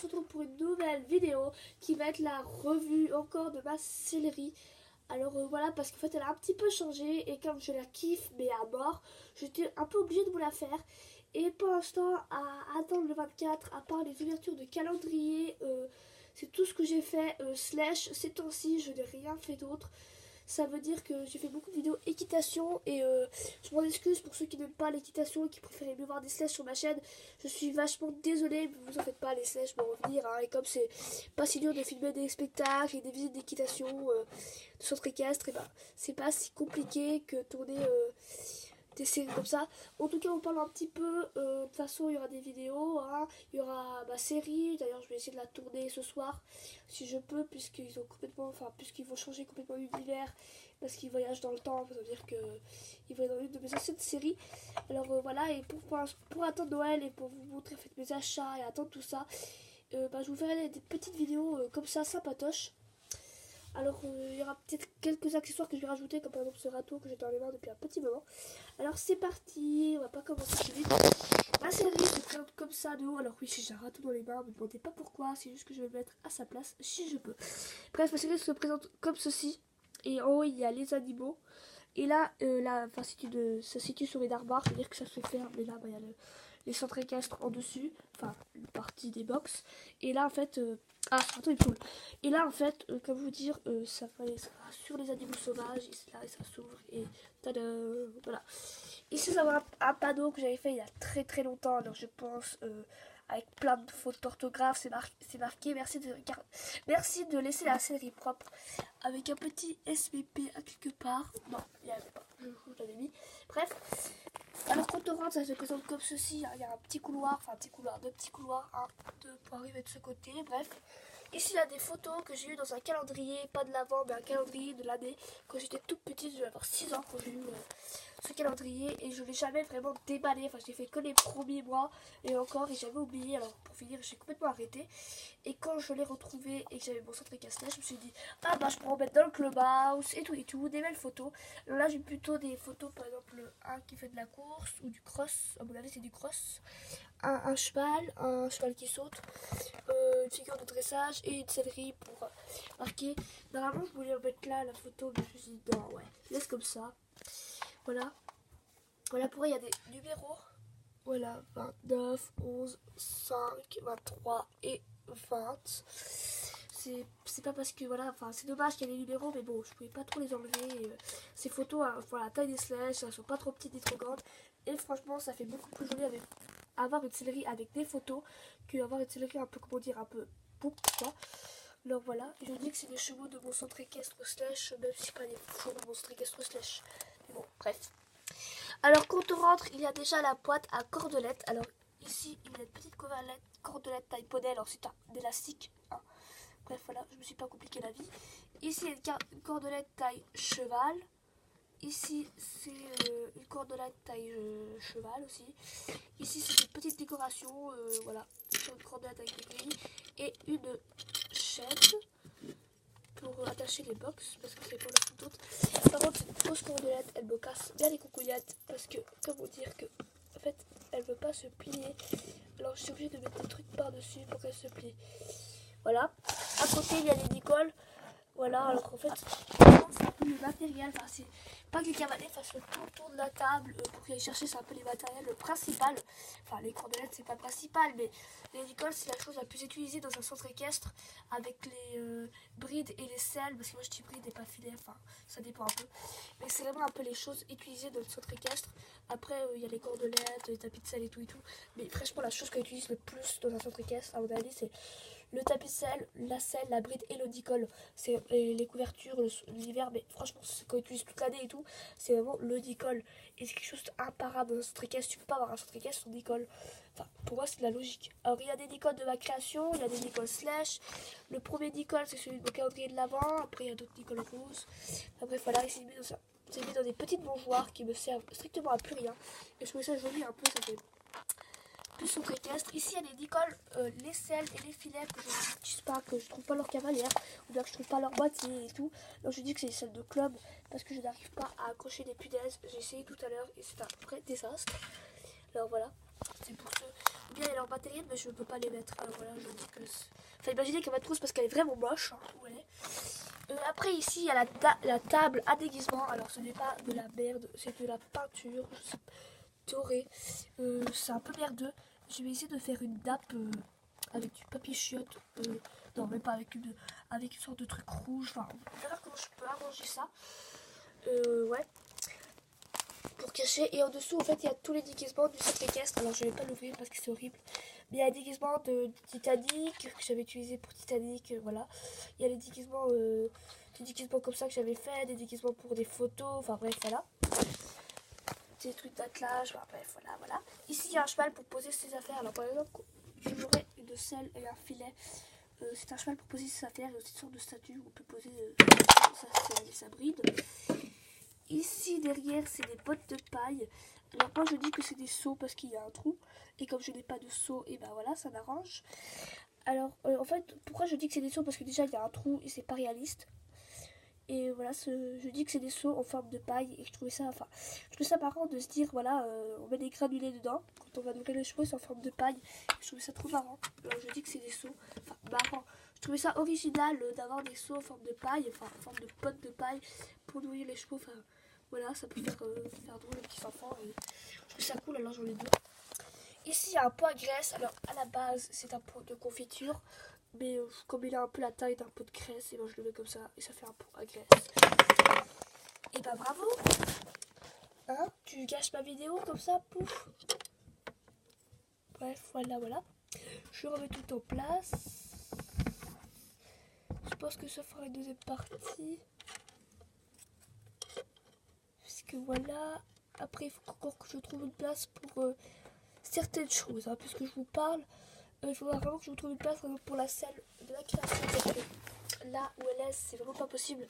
se retrouve pour une nouvelle vidéo qui va être la revue encore de ma céleri. Alors voilà, parce qu'en fait elle a un petit peu changé et comme je la kiffe mais à mort, j'étais un peu obligée de vous la faire. Et pour l'instant, à attendre le 24, à part les ouvertures de calendrier, c'est tout ce que j'ai fait, slash ces temps-ci, je n'ai rien fait d'autre. Ça veut dire que j'ai fait beaucoup de vidéos équitation et je m'en excuse pour ceux qui n'aiment pas l'équitation et qui préféraient mieux voir des slash sur ma chaîne. Je suis vachement désolée, mais vous en faites pas, les slash vont revenir. Hein, et comme c'est pas si dur de filmer des spectacles et des visites d'équitation, de centre équestre, et ben c'est pas si compliqué que tourner des séries comme ça. En tout cas, on parle un petit peu. De toute façon, il y aura des vidéos. Hein, il y aura ma série. D'ailleurs, je vais essayer de la tourner ce soir si je peux, puisqu'ils ont complètement, puisqu'ils vont changer complètement l'univers, parce qu'ils voyagent dans le temps. Ça veut dire qu'ils vont être dans une de mes anciennes séries. Alors voilà, et pour attendre Noël et pour vous montrer en fait, mes achats et attendre tout ça, je vous ferai des petites vidéos comme ça, sympatoches. Alors il y aura peut-être quelques accessoires que je vais rajouter, comme par exemple ce râteau que j'ai dans les mains depuis un petit moment. Alors c'est parti, on va pas commencer tout de suite. Ma série se présente comme ça de haut. Alors oui, j'ai un râteau dans les mains, ne me demandez pas pourquoi, c'est juste que je vais le mettre à sa place si je peux. Bref, ma série se présente comme ceci. Et en haut il y a les animaux. Et là, ça se situe sur les arbres, c'est-à-dire que ça se ferme. Et là, il y a les centres équestres en dessus, enfin une partie des box. Et là en fait, attends, il cool. Et là en fait, comme vous dire, ça va sur les animaux sauvages. Et là, et ça s'ouvre et tada, voilà. Ici, ça va un panneau que j'avais fait il y a très très longtemps. Alors je pense avec plein de fautes d'orthographe, c'est marqué merci de laisser la série propre avec un petit SVP à quelque part. Non, il n'y avait pas. Je l'avais mis. Bref. Alors quand on rentre, ça se présente comme ceci. Il y a un petit couloir, deux petits couloirs, deux pour arriver de ce côté. Bref, ici il y a des photos que j'ai eues dans un calendrier, pas de l'avant, mais un calendrier de l'année. Quand j'étais toute petite, je devais avoir 6 ans quand j'ai eu ce calendrier et je l'ai jamais vraiment déballé. Enfin, j'ai fait que les premiers mois et encore, et j'avais oublié. Alors pour finir, j'ai complètement arrêté. Et quand je l'ai retrouvé et que j'avais mon centre équestre, je me suis dit je pourrais en mettre dans le clubhouse et tout, des belles photos. Alors là, j'ai plutôt des photos, par exemple un qui fait de la course ou du cross. À mon avis, c'est du cross. Un cheval qui saute, une figure de dressage et une céleri pour marquer. Normalement, je voulais en mettre là la photo, mais je me suis dit non, ouais, laisse comme ça. Voilà. Voilà, pour il y a des numéros. Voilà, 29, 11, 5, 23 et 20. C'est pas parce que voilà, c'est dommage qu'il y ait des numéros, mais bon, je pouvais pas trop les enlever. Ces photos, voilà, la taille des slash, elles sont pas trop petites ni trop grandes. Et franchement, ça fait beaucoup plus joli avoir une céleri avec des photos qu'avoir une céleri un peu, comment dire, un peu poupe, quoi. Alors voilà, je dis que c'est des chevaux de mon centre équestre slash, même si c'est pas des chevaux de mon centre équestre slash. Mais bon, bref. Alors quand on rentre, il y a déjà la boîte à cordelettes. Alors ici, il y a une petite cordelette taille poney. Alors c'est un élastique. Hein. Bref, voilà, je me suis pas compliqué la vie. Ici, il y a une cordelette taille cheval. Ici, c'est une cordelette taille cheval aussi. Ici, c'est une petite décoration. Voilà, sur une cordelette avec des grilles. Et une chaîne pour attacher les box parce que c'est pour la toute autre. Par contre, cette grosse cordelette, elle me casse bien les coucouillettes parce que, comment dire que, en fait, elle veut pas se plier. Alors, je suis obligée de mettre des trucs par-dessus pour qu'elle se plie. Voilà. À côté, il y a les Nicole. Voilà, alors en fait, c'est un peu le matériel. Enfin, c'est pas que les cavaliers fassent le tour de la table pour qu'ils aillent chercher, c'est un peu les matériels principal. Enfin, les cordelettes, c'est pas le principal, mais les Nicole, c'est la chose la plus utilisée dans un centre équestre avec les brides et les selles. Parce que moi, je dis brides et pas filet, enfin, ça dépend un peu. Mais c'est vraiment un peu les choses utilisées dans le centre équestre. Après, il y a les cordelettes, les tapis de selle et tout. Mais franchement, la chose qu'on utilise le plus dans un centre équestre, à mon avis, c'est le tapis de selle, la bride et le dicole. C'est les couvertures l'hiver, mais franchement, c'est ce qu'on utilise toute l'année et tout. C'est vraiment le dicole. Et c'est quelque chose d'imparable dans un centre équestre. Tu peux pas avoir un centre équestre sans dicole. Enfin, pour moi, c'est de la logique. Alors, il y a des dicoles de ma création, il y a des dicoles slash. Le premier dicole, c'est celui de mon calendrier de l'avant. Après, il y a d'autres dicoles roses. Après, voilà, c'est mis dans ça. C'est mis dans des petites mangeoires qui me servent strictement à plus rien. Et je trouve ça joli un peu, ça fait plus centre équestre. Ici, il y a les dicoles, les selles et les filets que je n'utilise pas, que je trouve pas leur cavalière, ou bien que je trouve pas leur boîtier et tout. Donc, je dis que c'est les selles de club parce que je n'arrive pas à accrocher les punaises. J'ai essayé tout à l'heure et c'est un vrai désastre. Alors voilà. C'est pour ceux. Ou bien il y a leur matériel, mais je ne peux pas les mettre. Alors voilà, je dis que. Enfin, imaginez qu'elle va trousse parce qu'elle est vraiment moche. Hein, où elle est. Après, ici, il y a la table à déguisement. Alors, ce n'est pas de la merde, c'est de la peinture dorée. C'est un peu merdeux. Je vais essayer de faire une nappe avec du papier chiotte. Non, même pas avec une sorte de truc rouge. Enfin, on verra comment je peux arranger ça. Ouais. Pour cacher. Et en dessous, en fait, il y a tous les déguisements du centre équestre. Alors, je vais pas l'ouvrir parce que c'est horrible. Mais il y a les déguisements de Titanic que j'avais utilisé pour Titanic. Voilà. Il y a les déguisements, des déguisements comme ça que j'avais fait, des déguisements pour des photos. Enfin, bref, voilà. Des trucs d'attelage. Enfin, bref, voilà. Ici, il y a un cheval pour poser ses affaires. Alors, par exemple, j'aurais une selle et un filet. C'est un cheval pour poser ses affaires. Il y a aussi une sorte de statue où on peut poser sa bride. Ici derrière c'est des bottes de paille. Alors moi je dis que c'est des seaux parce qu'il y a un trou. Et comme je n'ai pas de seau, et ben voilà, ça m'arrange. Alors en fait pourquoi je dis que c'est des seaux? Parce que déjà il y a un trou et c'est pas réaliste. Et voilà, je dis que c'est des seaux en forme de paille. Et je trouvais ça marrant de se dire voilà, on met des granulés dedans. Quand on va nourrir les chevaux c'est en forme de paille. Je trouvais ça trop marrant. Alors je dis que c'est des seaux. Enfin marrant. Je trouvais ça original d'avoir des seaux en forme de paille. Enfin en forme de pote de paille pour nourrir les chevaux. Enfin voilà, ça peut faire drôle aux petits enfants. Et je trouve ça cool, alors j'en ai deux. Ici, il y a un pot à graisse. Alors, à la base, c'est un pot de confiture. Mais comme il a un peu la taille d'un pot de graisse, et ben, je le mets comme ça. Et ça fait un pot à graisse. Et bah bravo. Hein, tu gâches ma vidéo comme ça, pouf. Bref, voilà. Je remets tout en place. Je pense que ça fera une deuxième partie. Que voilà, après il faut encore que je trouve une place pour certaines choses, hein, puisque je vous parle, il faudra vraiment que je vous trouve une place pour la salle de la création, parce que là où elle est, c'est vraiment pas possible.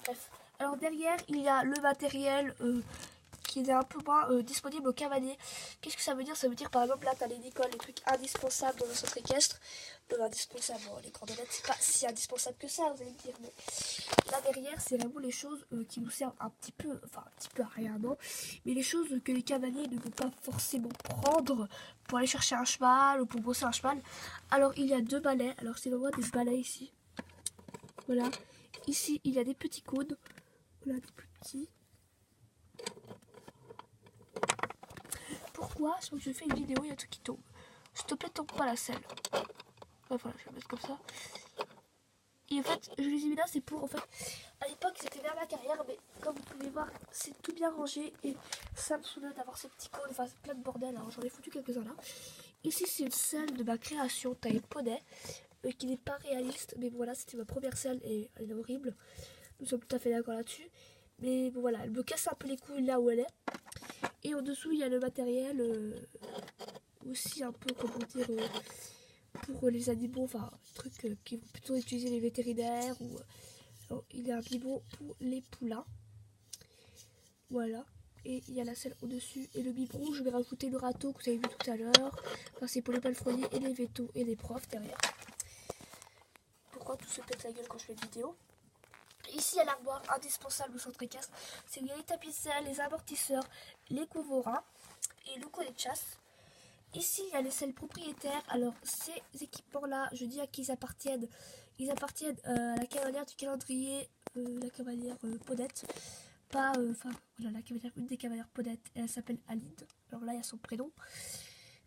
Bref, alors derrière il y a le matériel qui est un peu moins disponible au cavalier. Qu'est-ce que ça veut dire? Ça veut dire par exemple là t'as les Nicole, les trucs indispensables dans un centre équestre. Indispensable, bon, les cordonnettes c'est pas si indispensable que ça, vous allez me dire, mais là derrière c'est vraiment les choses qui nous servent un petit peu à rien, non, mais les choses que les cavaliers ne vont pas forcément prendre pour aller chercher un cheval ou pour bosser un cheval. Alors il y a deux balais. Alors c'est vraiment des balais ici, voilà. Ici il y a des petits coudes, voilà, des plus petits. Pourquoi? Parce que je fais une vidéo, il y a tout qui tombe. S'il te plaît, tombe pas la selle. Ouais, voilà, je vais mettre comme ça. Et en fait, je les ai mis là, c'est pour, en fait, à l'époque, c'était vers ma carrière, mais comme vous pouvez voir, c'est tout bien rangé. Et ça me saoule d'avoir ces petits cônes, enfin, c'est plein de bordel, alors j'en ai foutu quelques-uns là. Ici, c'est une selle de ma création, taille poney, qui n'est pas réaliste, mais voilà, c'était ma première selle et elle est horrible. Nous sommes tout à fait d'accord là-dessus. Mais bon, voilà, elle me casse un peu les couilles là où elle est. Et en dessous, il y a le matériel aussi un peu, comment dire, pour les animaux, enfin, trucs qui vont plutôt utiliser les vétérinaires. Ou il y a un biberon pour les poulains. Voilà. Et il y a la selle au-dessus. Et le biberon, je vais rajouter le râteau que vous avez vu tout à l'heure. Enfin, c'est pour les palefreniers et les vétos et les profs derrière. Pourquoi tout se pète la gueule quand je fais une vidéo? Ici, il y a l'armoire indispensable au centre équestre. C'est où il y a les tapisseries, les amortisseurs, les couvrins et le collet de chasse. Ici, il y a les selles propriétaires. Alors, ces équipements-là, je dis à qui ils appartiennent. Ils appartiennent à la cavalière du calendrier, la cavalière Podette. Pas, enfin, voilà, la cavalière, une des cavalières Podette. Elle s'appelle Alide. Alors là, il y a son prénom.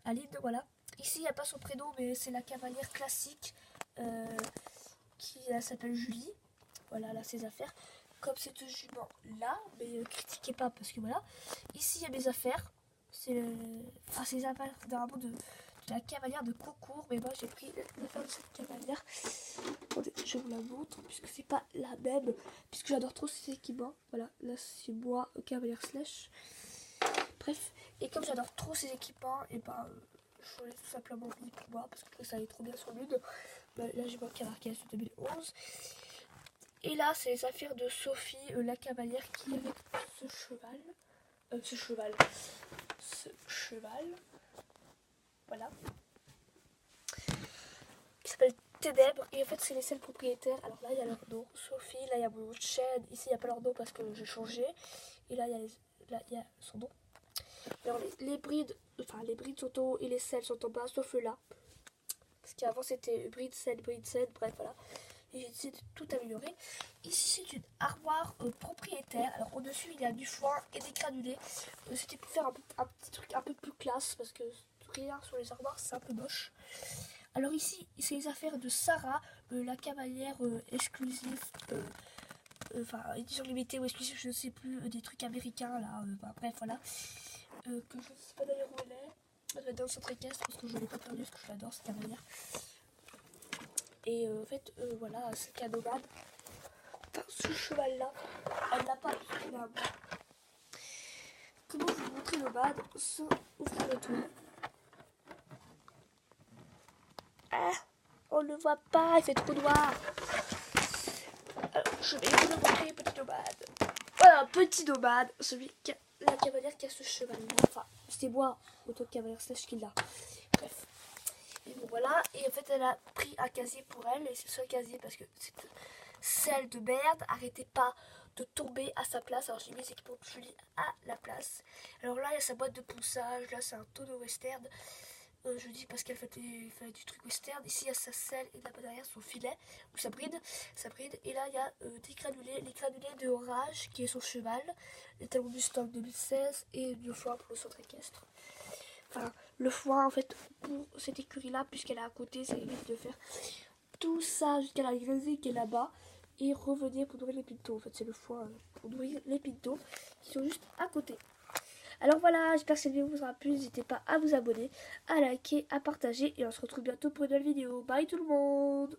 Alide, voilà. Ici, il n'y a pas son prénom, mais c'est la cavalière classique qui s'appelle Julie. Voilà, là, ses affaires. Comme cette jument-là, mais critiquez pas parce que voilà. Ici, il y a mes affaires. C'est les affaires de la cavalière de concours, mais moi j'ai pris l'affaire de cette cavalière. Attendez, je vous la montre puisque c'est pas la même, puisque j'adore trop ces équipements. Voilà, là c'est moi cavalière slash. Bref, et comme j'adore trop ces équipements, et ben je l'ai tout simplement mis pour moi parce que ça allait trop bien sur l'une. Là j'ai mon Cavalier de 2011. Et là c'est les affaires de Sophie, la cavalière qui est avec ce cheval, voilà, qui s'appelle Ténèbres. Et en fait c'est les selles propriétaires. Alors là il y a leur nom, Sophie. Là il y a mon chaîne. Ici il n'y a pas leur nom parce que j'ai changé. Et là il y a son nom. Alors les brides, enfin les brides sont en haut et les selles sont en bas, sauf là. Parce qu'avant c'était bride, selle, bref voilà. Et j'ai décidé de tout améliorer. Ici c'est une armoire propriétaire. Alors au-dessus il y a du foin et des granulés. C'était pour faire un petit truc un peu plus classe parce que rien sur les armoires c'est un peu moche. Alors ici c'est les affaires de Sarah, la cavalière exclusive. Enfin, édition limitée ou exclusive, je ne sais plus, des trucs américains là, bref voilà. Que je ne sais pas d'ailleurs où elle est. Elle doit être dans le centre équestre parce que je ne l'ai pas perdue parce que je l'adore cette cavalière. Et en fait, voilà, c'est canomade. Enfin, ce cheval là, elle n'a pas finalement. Comment vous montrer nomade sans ouvrir le tour? Ah, on ne voit pas, il fait trop noir. Alors, je vais vous montrer petit nomade. Voilà, petit nomade, celui qui a la cavalière qui a ce cheval là. Enfin, c'est moi, autant de cavalière slash qu'il a. Bref. Et bon voilà, et en fait elle a pris un casier pour elle, et c'est ce casier parce que cette selle de merde arrêtait pas de tomber à sa place. Alors j'ai mis les équipements de Julie à la place. Alors là il y a sa boîte de ponçage, là c'est un tonneau western. Je dis parce qu'elle fait du truc western. Ici il y a sa selle et là-bas derrière son filet ou sa bride. Et là il y a des granulés, les granulés de Orage qui est son cheval, les talons du stock 2016 et du foin pour le centre équestre. Enfin, le foin en fait pour cette écurie là, puisqu'elle est à côté, ça évite de faire tout ça jusqu'à la grésille qui est là-bas et revenir pour nourrir les pintos. En fait, c'est le foin pour nourrir les pintos qui sont juste à côté. Alors voilà, j'espère que cette vidéo vous aura plu. N'hésitez pas à vous abonner, à liker, à partager et on se retrouve bientôt pour une nouvelle vidéo. Bye tout le monde!